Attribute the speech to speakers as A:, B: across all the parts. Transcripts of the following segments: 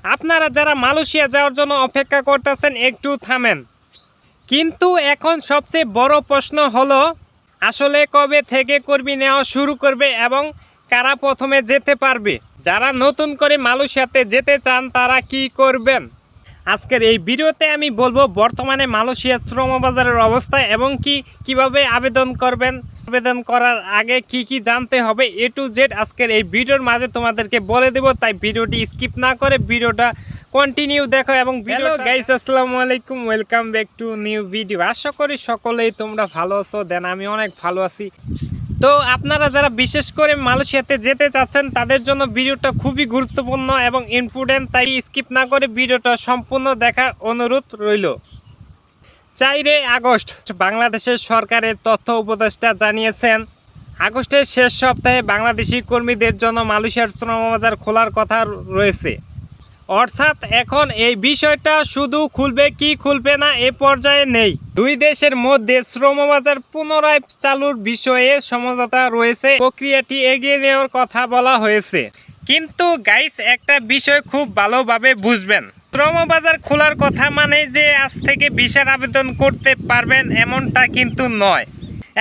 A: আপনারা যারা মালয়েশিয়া যাওয়ার জন্য অপেক্ষা করতেছেন একটু থামেন। কিন্তু এখন সবচেয়ে বড় প্রশ্ন হলো আসলে কবে থেকে কর্মী নেওয়া শুরু করবে এবং কারা প্রথমে যেতে পারবে। যারা নতুন করে মালয়েশিয়াতে যেতে চান তারা কি করবেন। আজকের এই ভিডিওতে আমি বলবো বর্তমানে মালয়েশিয়া শ্রম বাজারের অবস্থা এবং কিভাবে আবেদন করবেন, আবেদন করার আগে কি জানতে হবে এ টু জেড আজকের এই ভিডিওর মাঝে তোমাদেরকে বলে দেব। তাই ভিডিওটি স্কিপ না করে ভিডিওটা কন্টিনিউ দেখো। এবং হ্যালো গাইস, আসসালামু আলাইকুম, welcome back to new video. আশা করি সকলেই তোমরা ভালো আছো, দেন আমি অনেক ভালো আছি। তো আপনারা যারা বিশেষ করে মালয়েশিয়াতে যেতে চাচ্ছেন তাদের জন্য ভিডিওটা খুবই গুরুত্বপূর্ণ এবং ইম্পর্টেন্ট, তাই স্কিপ না করে ভিডিওটা সম্পূর্ণ দেখার অনুরোধ রইল। 4 আগস্ট বাংলাদেশের সরকারের তথ্য উপদেষ্টা জানিয়েছেন আগস্টের শেষ সপ্তাহে বাংলাদেশি কর্মীদের জন্য মালয়েশিয়ার শ্রমবাজার খোলার কথা রয়েছে। অর্থাৎ এখন এই বিষয়টা শুধু খুলবে কি খুলবে না এ পর্যায়ে নেই। দুই দেশের মধ্যে শ্রমবাজার পুনরায় চালুর বিষয়ে সমঝোতা রয়েছে, প্রক্রিয়াটি এগিয়ে নেওয়ার কথা বলা হয়েছে। কিন্তু গাইস, একটা বিষয় খুব ভালোভাবে বুঝবেন, শ্রমবাজার খোলার কথা মানে যে আজ থেকে ভিসার আবেদন করতে পারবেন এমনটা কিন্তু নয়।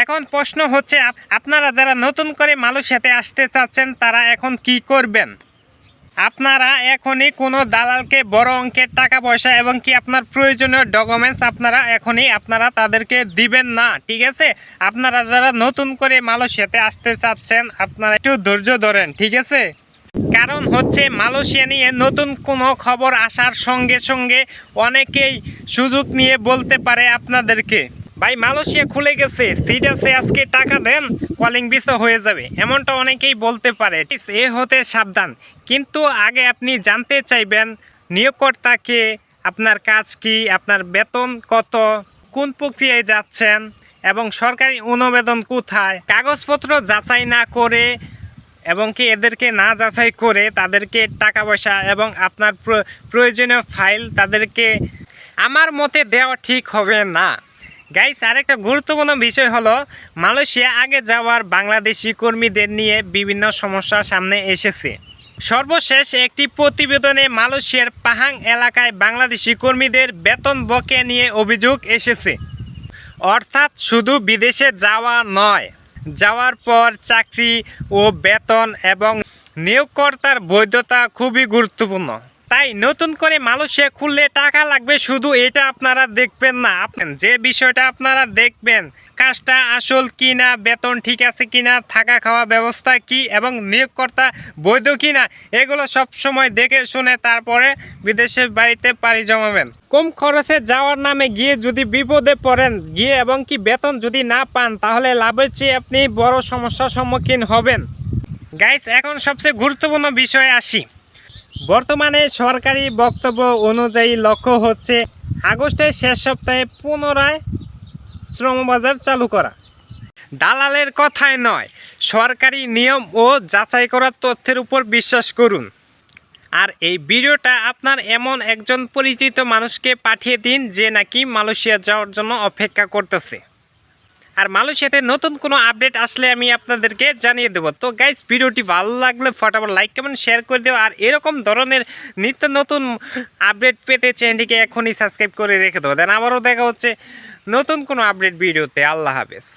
A: এখন প্রশ্ন হচ্ছে আপনারা যারা নতুন করে মালয়েশিয়াতে আসতে চাচ্ছেন তারা এখন কি করবেন। আপনারা এখনই কোনো দালালকে বড় অঙ্কের টাকা পয়সা এবং আপনার প্রয়োজনীয় ডকুমেন্টস আপনারা তাদেরকে দিবেন না, ঠিক আছে। আপনারা যারা নতুন করে মালয়েশিয়াতে আসতে চাচ্ছেন আপনারা একটু ধৈর্য ধরেন, ঠিক আছে। কারণ হচ্ছে মালয়েশিয়া নিয়ে নতুন কোনো খবর আসার সঙ্গে সঙ্গে অনেকেই সুযোগ নিয়ে বলতে পারে আপনাদেরকে, ভাই মালয়েশিয়া খুলে গেছে, সিট আছে, আজকে টাকা দেন, কলিং ভিসা হয়ে যাবে, এমনটা অনেকেই বলতে পারে। এ হতে সাবধান। কিন্তু আগে আপনি জানতে চাইবেন নিয়োগকর্তাকে, আপনার কাজ কি, আপনার বেতন কত, কোন প্রক্রিয়ায় যাচ্ছেন এবং সরকারি অনুমোদন কোথায়। কাগজপত্র যাচাই না করে এবং এদেরকে না যাচাই করে তাদেরকে টাকা পয়সা এবং আপনার প্রয়োজনীয় ফাইল তাদেরকে আমার মতে দেওয়া ঠিক হবে না। গাইস, আরেকটা গুরুত্বপূর্ণ বিষয় হলো মালয়েশিয়া আগে যাওয়ার বাংলাদেশি কর্মীদের নিয়ে বিভিন্ন সমস্যা সামনে এসেছে। সর্বশেষ একটি প্রতিবেদনে মালয়েশিয়ার পাহাং এলাকায় বাংলাদেশি কর্মীদের বেতন বকেয়া নিয়ে অভিযোগ এসেছে। অর্থাৎ শুধু বিদেশে যাওয়া নয়, যাওয়ার পর চাকরি ও বেতন এবং নিয়োগকর্তার বৈধতা খুবই গুরুত্বপূর্ণ। তাই নতুন করে মালয়েশিয়া খুললে টাকা লাগবে, শুধু এটা আপনারা দেখবেন না। যে বিষয়টা আপনারা দেখবেন কাজটা আসল কি না, বেতন ঠিক আছে কিনা, থাকা খাওয়া ব্যবস্থা কি এবং নিয়োগকর্তা বৈধ কিনা, এগুলো সব সময় দেখে শুনে তারপরে বিদেশের বাড়িতে পাড়ি জমাবেন। কম খরচে যাওয়ার নামে গিয়ে যদি বিপদে পড়েন গিয়ে এবং বেতন যদি না পান তাহলে লাভের চেয়ে আপনি বড় সমস্যার সম্মুখীন হবেন। গাইস, এখন সবচেয়ে গুরুত্বপূর্ণ বিষয়ে আসি। বর্তমানে সরকারি বক্তব্য অনুযায়ী লক্ষ্য হচ্ছে আগস্টের শেষ সপ্তাহে পুনরায় শ্রমবাজার চালু করা। দালালের কথায় নয়, সরকারি নিয়ম ও যাচাই করা তথ্যের উপর বিশ্বাস করুন। আর এই ভিডিওটা আপনার এমন একজন পরিচিত মানুষকে পাঠিয়ে দিন যে নাকি মালয়েশিয়া যাওয়ার জন্য অপেক্ষা করতেছে। আর মালয়েশিয়াতে নতুন কোনো আপডেট আসলে আমি আপনাদেরকে জানিয়ে দেবো। তো গাইস, ভিডিওটি ভালো লাগলে ফটাফট লাইক কমেন্ট শেয়ার করে দেবো। আর এরকম ধরনের নিত্য নতুন আপডেট পেতে চ্যানেলটিকে এখনই সাবস্ক্রাইব করে রেখে দেবো। দেন আবারও দেখা হচ্ছে নতুন কোনো আপডেট ভিডিওতে। আল্লাহ হাফেজ।